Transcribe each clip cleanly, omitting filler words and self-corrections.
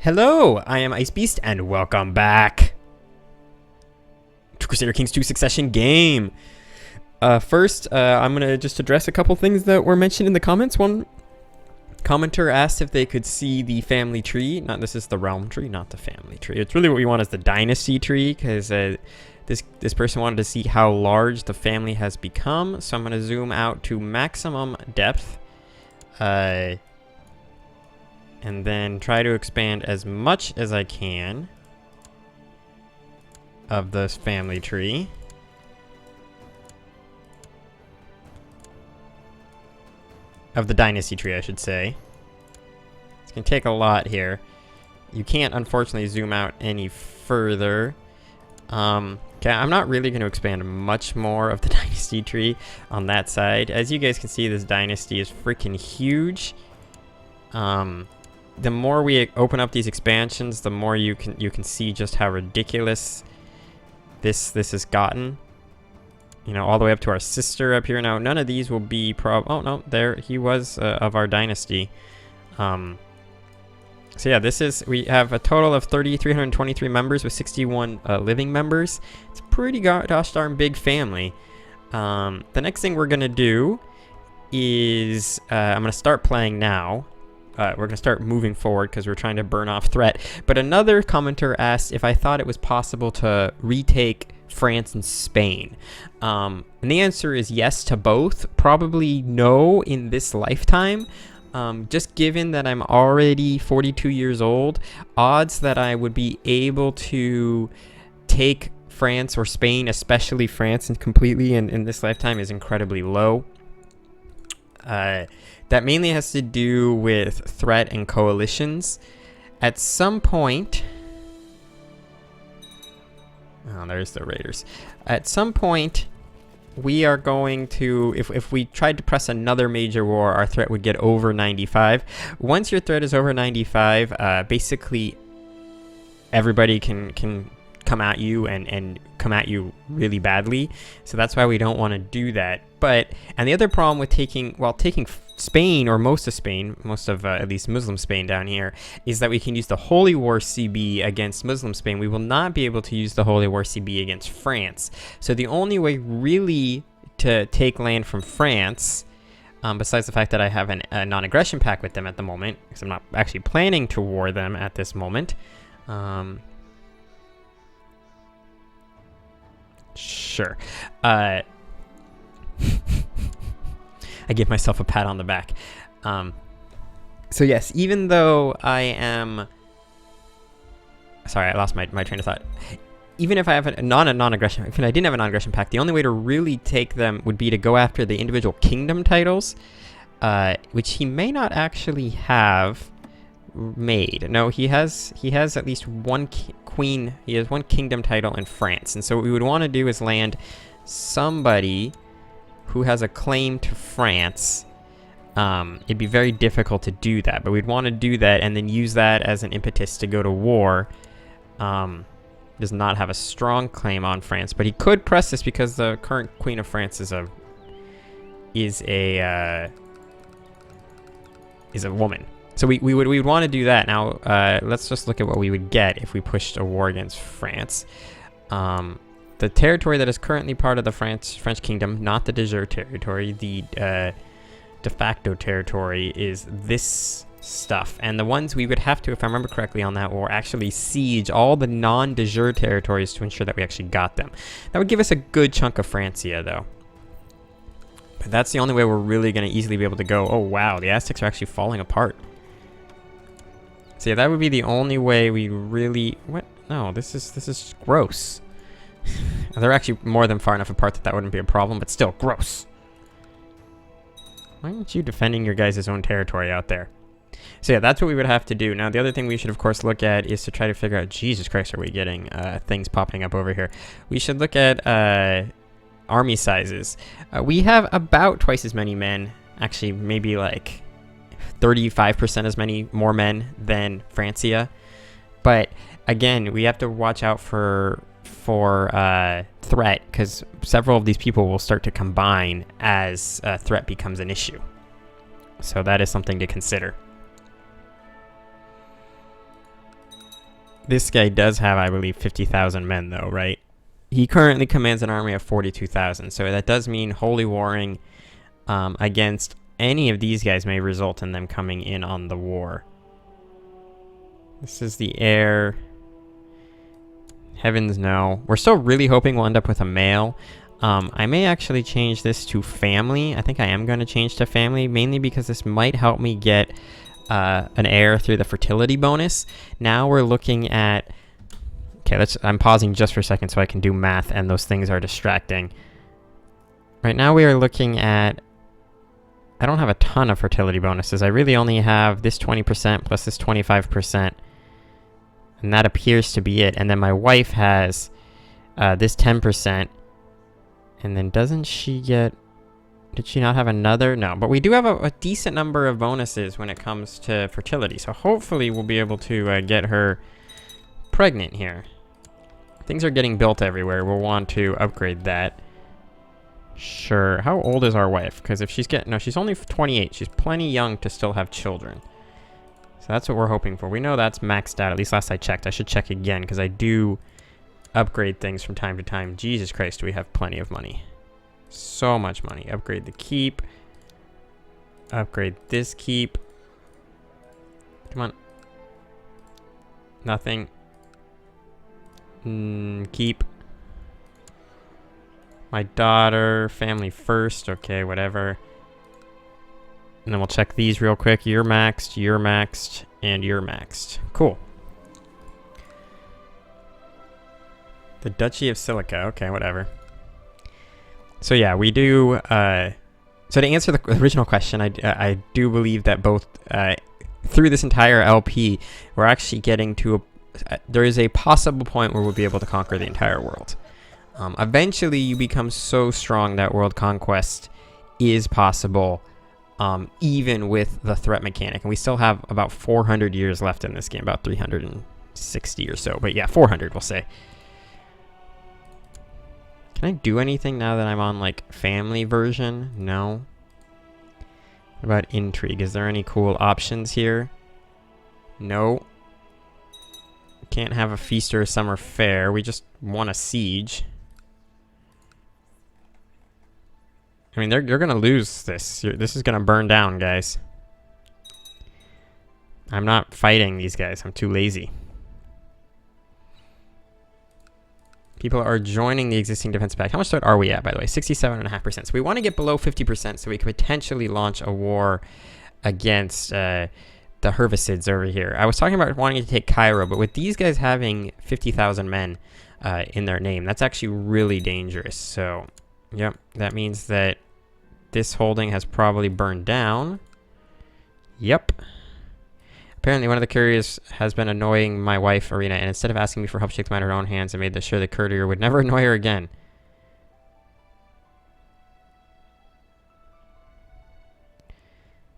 Hello, I am Ice Beast, and welcome back to Crusader Kings 2 Succession game. First, I'm going to just address a couple things that were mentioned in the comments. One commenter asked if they could see the family tree. This is the realm tree, not the family tree. It's really what we want is the dynasty tree, because this person wanted to see how large the family has become. So I'm going to zoom out to maximum depth. And then try to expand as much as I can of this family tree. Of the dynasty tree, I should say. It's going to take a lot here. You can't, unfortunately, zoom out any further. Okay, I'm not really going to expand much more of the dynasty tree on that side. As you guys can see, this dynasty is freaking huge. The more we open up these expansions, the more you can see just how ridiculous this has gotten. You know, all the way up to our sister up here. Now, none of these will be oh no, there he was of our dynasty. So yeah, we have a total of 323 members with 61 living members. It's a pretty gosh darn big family. The next thing we're gonna do is I'm gonna start playing now. We're going to start moving forward because we're trying to burn off threat. But another commenter asked if I thought it was possible to retake France and Spain. And the answer is yes to both. Probably no in this lifetime. Just given that I'm already 42 years old, odds that I would be able to take France or Spain, especially France, and completely in this lifetime is incredibly low. That mainly has to do with threat and coalitions. At some point... Oh, there's the raiders. At some point, we are going to... If we tried to press another major war, our threat would get over 95. Once your threat is over 95, basically everybody can come at you and come at you really badly. So that's why we don't want to do that. And the other problem with taking Spain, or most of Spain, at least Muslim Spain down here, is that we can use the Holy War CB against Muslim Spain. We will not be able to use the Holy War CB against France. So the only way really to take land from France, besides the fact that I have a non-aggression pact with them at the moment, because I'm not actually planning to war them at this moment. Sure. I give myself a pat on the back. So yes, even though I am... Sorry, I lost my train of thought. Even if I have a non-aggression... If I didn't have a non-aggression pact, the only way to really take them would be to go after the individual kingdom titles, which he may not actually have made. No, he has at least one queen. He has one kingdom title in France. And so what we would want to do is land somebody who has a claim to France. It'd be very difficult to do that, but we'd want to do that and then use that as an impetus to go to war. Does not have a strong claim on France, but he could press this because the current Queen of France is a woman. So we would want to do that. Now, let's just look at what we would get if we pushed a war against France. The territory that is currently part of the French kingdom, not the de jure territory, the de facto territory, is this stuff. And the ones we would have to, if I remember correctly on that war, actually siege all the non-de jure territories to ensure that we actually got them. That would give us a good chunk of Francia, though. But that's the only way we're really going to easily be able to go, oh wow, the Aztecs are actually falling apart. So yeah, that would be the only way we really... What? No, this is gross. They're actually more than far enough apart that wouldn't be a problem, but still, gross. Why aren't you defending your guys' own territory out there? So yeah, that's what we would have to do. Now, the other thing we should, of course, look at is to try to figure out... Jesus Christ, are we getting things popping up over here? We should look at army sizes. We have about twice as many men. Actually, maybe like 35% as many more men than Francia. But again, we have to watch out for threat, because several of these people will start to combine as threat becomes an issue. So that is something to consider. This guy does have, I believe, 50,000 men, though, right? He currently commands an army of 42,000. So that does mean holy warring against any of these guys may result in them coming in on the war. This is the heir. Heavens no. We're still really hoping we'll end up with a male. I may actually change this to family. I think I am going to change to family, mainly because this might help me get an heir through the fertility bonus. Now we're looking at... Okay, I'm pausing just for a second so I can do math, and those things are distracting. Right now we are looking at... I don't have a ton of fertility bonuses. I really only have this 20% plus this 25%. And that appears to be it. And then my wife has this 10%. And then doesn't she get... Did she not have another? No, but we do have a decent number of bonuses when it comes to fertility. So hopefully we'll be able to get her pregnant here. Things are getting built everywhere. We'll want to upgrade that. Sure. How old is our wife? Because if she's getting... No, she's only 28. She's plenty young to still have children. So that's what we're hoping for. We know that's maxed out. At least last I checked. I should check again because I do upgrade things from time to time. Jesus Christ, we have plenty of money. So much money. Upgrade the keep. Upgrade this keep. Come on. Nothing. Keep. My daughter. Family first. Okay, whatever. And then we'll check these real quick. You're maxed, and you're maxed. Cool. The Duchy of Silica. Okay, whatever. So yeah, we do... so to answer the original question, I do believe that both... through this entire LP, we're actually getting to a... there is a possible point where we'll be able to conquer the entire world. Eventually, you become so strong that world conquest is possible... even with the threat mechanic. And we still have about 400 years left in this game, about 360 or so. But yeah, 400 we'll say. Can I do anything now that I'm on like family version? No. What about intrigue? Is there any cool options here? No. Can't have a feast or a summer fair. We just won a siege. I mean, you're going to lose this. This is going to burn down, guys. I'm not fighting these guys. I'm too lazy. People are joining the existing defense pact. How much threat are we at, by the way? 67.5%. So we want to get below 50% so we could potentially launch a war against the Herbicids over here. I was talking about wanting to take Cairo, but with these guys having 50,000 men in their name, that's actually really dangerous. So, yep, that means that this holding has probably burned down. Yep. Apparently, one of the couriers has been annoying my wife, Arena, and instead of asking me for help, she took them in her own hands and made sure the courier would never annoy her again.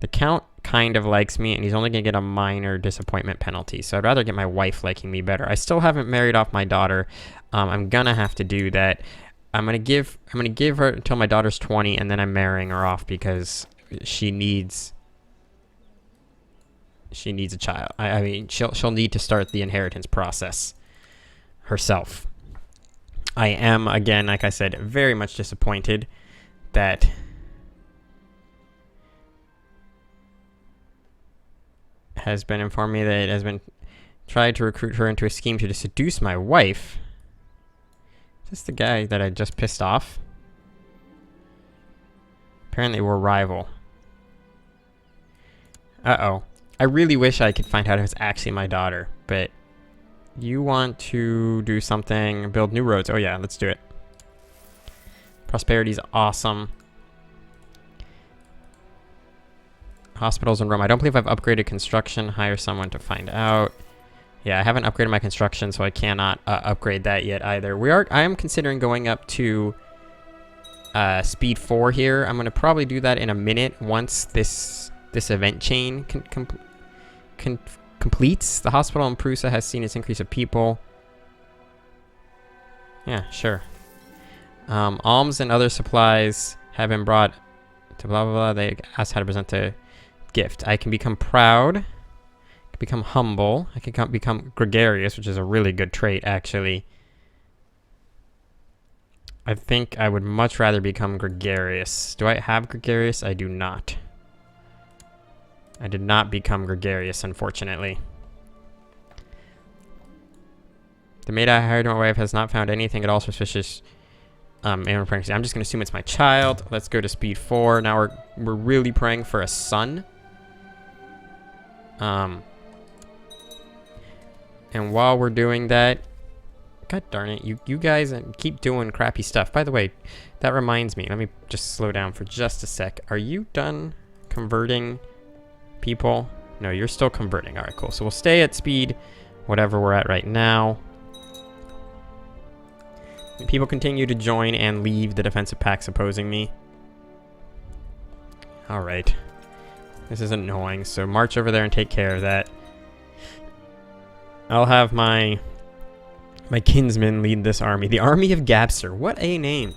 The Count kind of likes me, and he's only going to get a minor disappointment penalty, so I'd rather get my wife liking me better. I still haven't married off my daughter. I'm going to have to do that. I'm gonna give her until my daughter's 20, and then I'm marrying her off because she needs a child. I mean, she'll need to start the inheritance process herself. I am, again, like I said, very much disappointed that has been informed me that it has been tried to recruit her into a scheme to seduce my wife. Is this the guy that I just pissed off? Apparently we're rival. Uh-oh. I really wish I could find out if it's actually my daughter, but you want to do something, build new roads. Oh yeah, let's do it. Prosperity's awesome. Hospitals in Rome. I don't believe I've upgraded construction. Hire someone to find out. Yeah, I haven't upgraded my construction, so I cannot upgrade that yet either. I am considering going up to speed 4 here. I'm going to probably do that in a minute once this event chain completes. The hospital in Prusa has seen its increase of people. Yeah, sure. Alms and other supplies have been brought to blah, blah, blah. They asked how to present the gift. I can become proud. become humble. I could become gregarious, which is a really good trait, actually. I think I would much rather become gregarious. Do I have gregarious? I do not. I did not become gregarious, unfortunately. The maid I hired my wife has not found anything at all suspicious in her pregnancy. I'm just going to assume it's my child. Let's go to speed 4. Now we're really praying for a son. And while we're doing that, God darn it, you guys keep doing crappy stuff. By the way, that reminds me. Let me just slow down for just a sec. Are you done converting people? No, you're still converting. All right, cool. So we'll stay at speed, whatever we're at right now. People continue to join and leave the defensive packs opposing me. All right. This is annoying. So march over there and take care of that. I'll have my kinsmen lead this army. The Army of Gabster. What a name.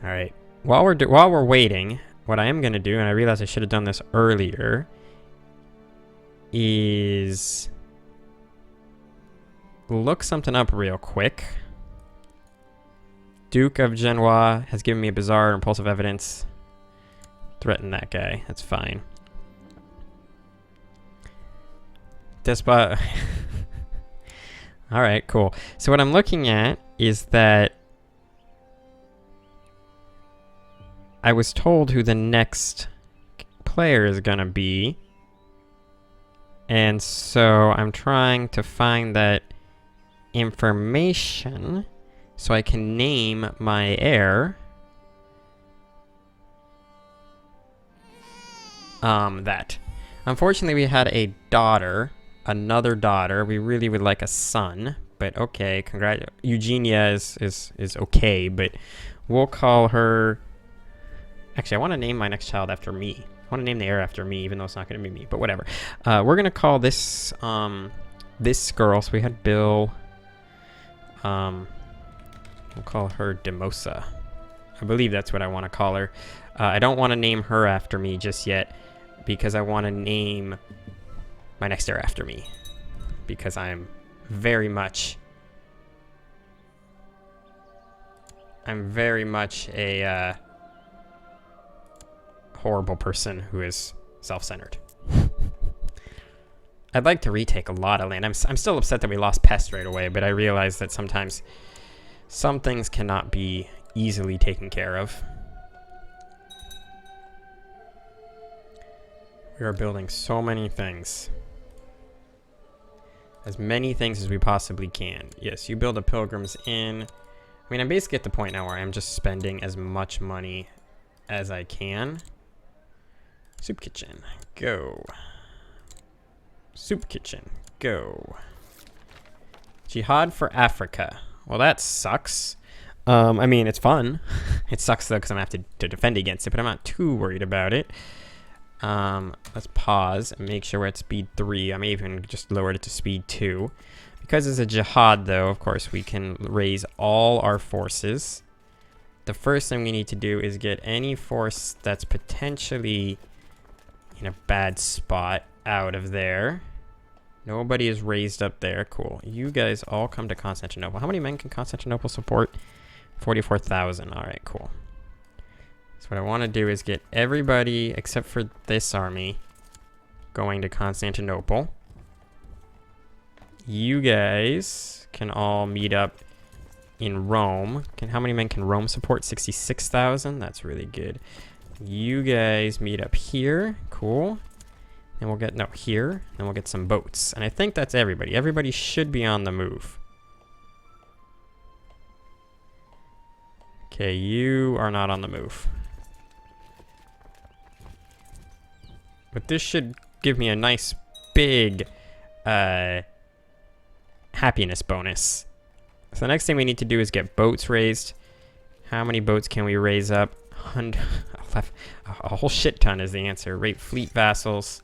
All right. While we're waiting, what I am going to do, and I realize I should have done this earlier, is look something up real quick. Duke of Genoa has given me a bizarre and impulsive evidence. Threaten that guy. That's fine. Despot. All right, cool. So what I'm looking at is that I was told who the next player is going to be. And so I'm trying to find that information so I can name my heir. That. Unfortunately, we had a daughter, another daughter. We really would like a son, but okay. Eugenia is okay, but we'll call her. Actually, I want to name my next child after me. I want to name the heir after me, even though it's not going to be me. But whatever. We're gonna call this this girl. So we had Bill. We'll call her Demosa. I believe that's what I want to call her. I don't want to name her after me just yet, because I want to name my next heir after me, because I'm very much a horrible person who is self-centered. I'd like to retake a lot of land. I'm still upset that we lost Pest right away, but I realize that sometimes some things cannot be easily taken care of. We are building so many things. As many things as we possibly can. Yes, you build a Pilgrim's Inn. I mean, I'm basically at the point now where I'm just spending as much money as I can. Soup kitchen, go. Soup kitchen, go. Jihad for Africa. Well, that sucks. I mean, it's fun. It sucks, though, because I'm going to have to defend against it, but I'm not too worried about it. Let's pause and make sure we're at speed 3. I may even just lowered it to speed 2. Because it's a jihad, though, of course, we can raise all our forces. The first thing we need to do is get any force that's potentially in a bad spot out of there. Nobody is raised up there. Cool. You guys all come to Constantinople. How many men can Constantinople support? 44,000. All right, cool. So what I want to do is get everybody, except for this army, going to Constantinople. You guys can all meet up in Rome. How many men can Rome support? 66,000. That's really good. You guys meet up here. Cool. And we'll get, no, here. And we'll get some boats. And I think that's everybody. Everybody should be on the move. Okay, you are not on the move. But this should give me a nice big happiness bonus. So the next thing we need to do is get boats raised. How many boats can we raise up? A whole shit ton is the answer. Rate fleet vassals.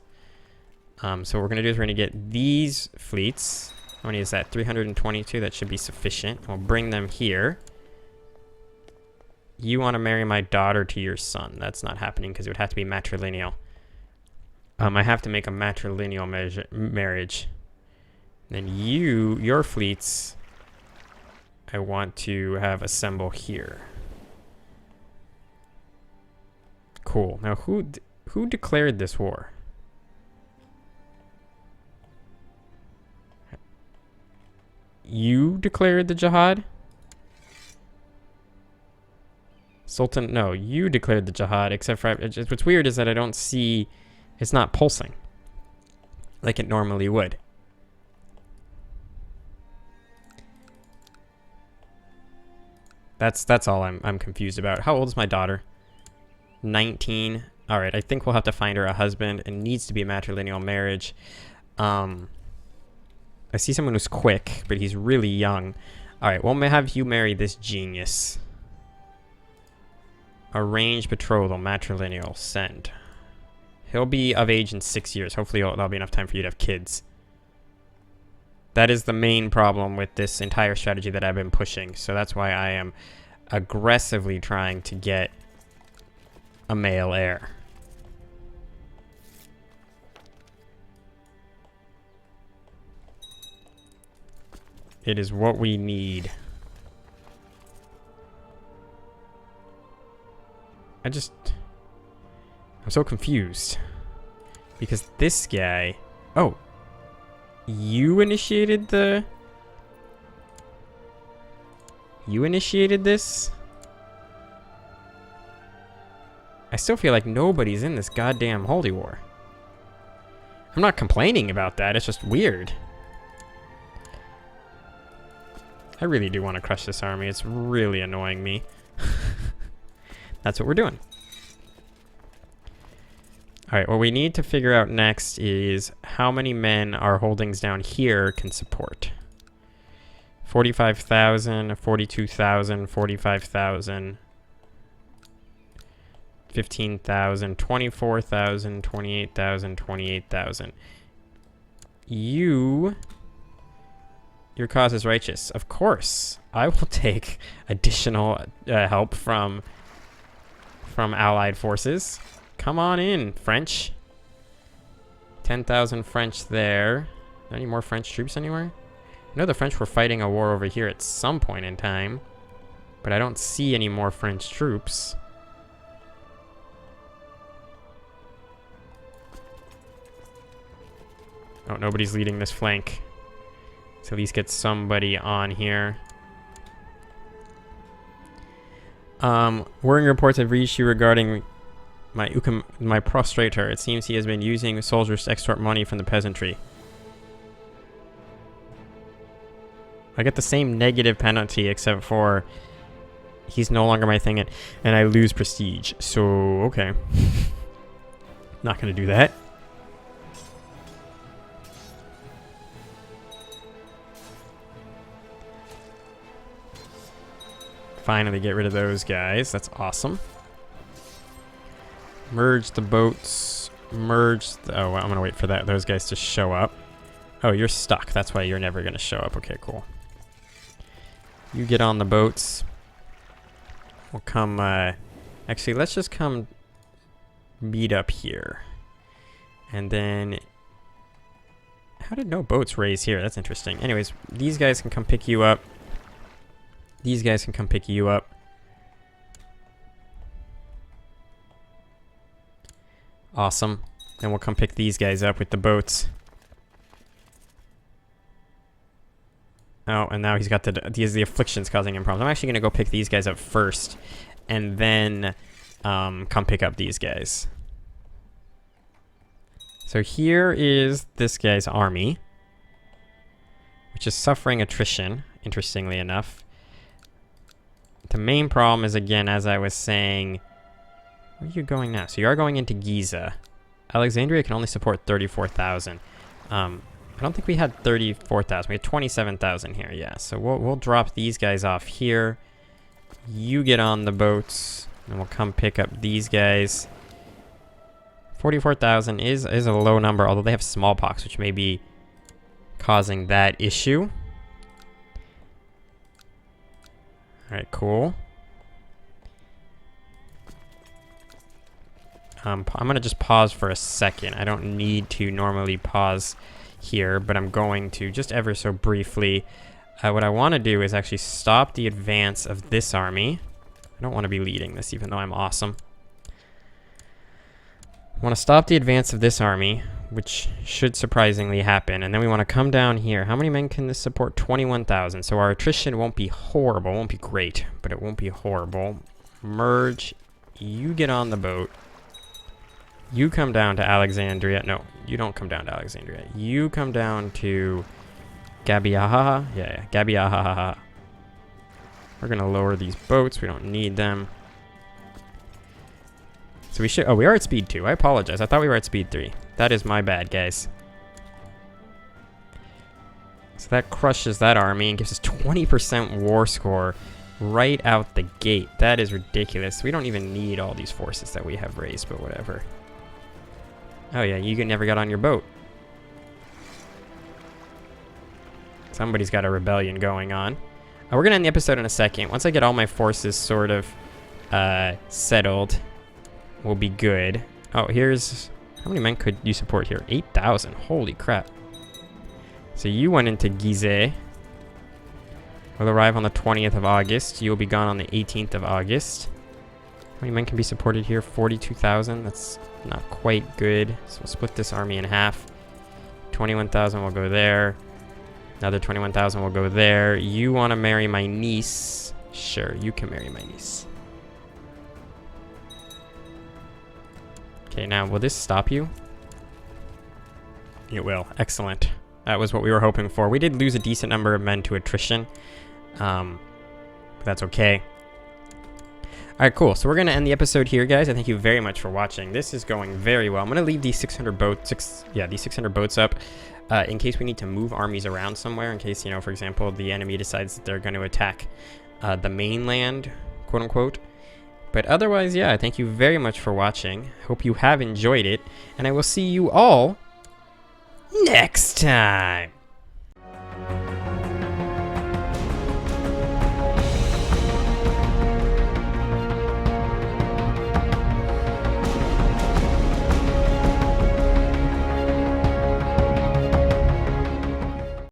So what we're going to do is we're going to get these fleets. How many is that? 322. That should be sufficient. We'll bring them here. You want to marry my daughter to your son. That's not happening because it would have to be matrilineal. I have to make a matrilineal marriage. Then your fleets, I want to have assemble here. Cool. Now, who declared this war? You declared the jihad? Sultan, no, you declared the jihad, except for, what's weird is that I don't see, it's not pulsing like it normally would. That's all I'm confused about. How old is my daughter? 19. All right, I think we'll have to find her a husband. It needs to be a matrilineal marriage. I see someone who's quick, but he's really young. All right, we'll have you marry this genius. Arrange betrothal, matrilineal, send. He'll be of age in 6 years. Hopefully that'll be enough time for you to have kids. That is the main problem with this entire strategy that I've been pushing. So that's why I am aggressively trying to get a male heir. It is what we need. I'm so confused. Because this guy... Oh. You initiated the... You initiated this? I still feel like nobody's in this goddamn holy war. I'm not complaining about that, it's just weird. I really do want to crush this army. It's really annoying me. That's what we're doing. All right, what we need to figure out next is how many men our holdings down here can support. 45,000, 42,000, 45,000, 15,000, 24,000, 28,000, 28,000. Your cause is righteous. Of course, I will take additional help from allied forces. Come on in, French. 10,000 French there. Any more French troops anywhere? I know the French were fighting a war over here at some point in time, but I don't see any more French troops. Oh, nobody's leading this flank. So at least get somebody on here. Worrying reports have reached you regarding my prostrator. It seems he has been using soldiers to extort money from the peasantry. I get the same negative penalty except for he's no longer my thing and I lose prestige. So, okay. Not gonna do that. Finally get rid of those guys. That's awesome. Merge the boats. Merge the... Oh, well, I'm going to wait for those guys to show up. Oh, you're stuck. That's why you're never going to show up. Okay, cool. You get on the boats. We'll come... Actually, let's just come meet up here. And then... How did no boats raise here? That's interesting. Anyways, these guys can come pick you up. These guys can come pick you up. Awesome. Then we'll come pick these guys up with the boats. Oh, and now he's got the afflictions causing him problems. I'm actually going to go pick these guys up first. And then come pick up these guys. So here is this guy's army, which is suffering attrition, interestingly enough. The main problem is, again, as I was saying, where are you going now? So you are going into Giza. Alexandria can only support 34,000. I don't think we had 34,000. We had 27,000 here, yeah. So we'll drop these guys off here. You get on the boats, and we'll come pick up these guys. 44,000 is a low number, although they have smallpox, which may be causing that issue. All right, cool. I'm going to just pause for a second. I don't need to normally pause here, but I'm going to just ever so briefly. What I want to do is actually stop the advance of this army. I don't want to be leading this, even though I'm awesome. I want to stop the advance of this army, which should surprisingly happen. And then we want to come down here. How many men can this support? 21,000. So our attrition won't be horrible. It won't be great, but it won't be horrible. Merge. You get on the boat. You come down to Alexandria. No, you don't come down to Alexandria. You come down to Gabiaha. Yeah, Gabiaha. We're going to lower these boats. We don't need them. So we should... Oh, we are at speed 2. I apologize. I thought we were at speed 3. That is my bad, guys. So that crushes that army and gives us 20% war score right out the gate. That is ridiculous. We don't even need all these forces that we have raised, but whatever. Oh yeah, you never got on your boat. Somebody's got a rebellion going on. We're going to end the episode in a second. Once I get all my forces sort of settled, we'll be good. Oh, here's... How many men could you support here? 8,000. Holy crap. So you went into Gizeh. We'll arrive on the 20th of August. You'll be gone on the 18th of August. How many men can be supported here? 42,000. That's not quite good. So we'll split this army in half. 21,000 will go there. Another 21,000 will go there. You want to marry my niece? Sure, you can marry my niece. Okay, now will this stop you? It will. Excellent. That was what we were hoping for. We did lose a decent number of men to attrition. But that's okay. Alright, cool. So we're going to end the episode here, guys. I thank you very much for watching. This is going very well. I'm going to leave these 600 boats, these 600 boats up in case we need to move armies around somewhere. In case, you know, for example, the enemy decides that they're going to attack the mainland, quote unquote. But otherwise, yeah, thank you very much for watching. Hope you have enjoyed it. And I will see you all next time.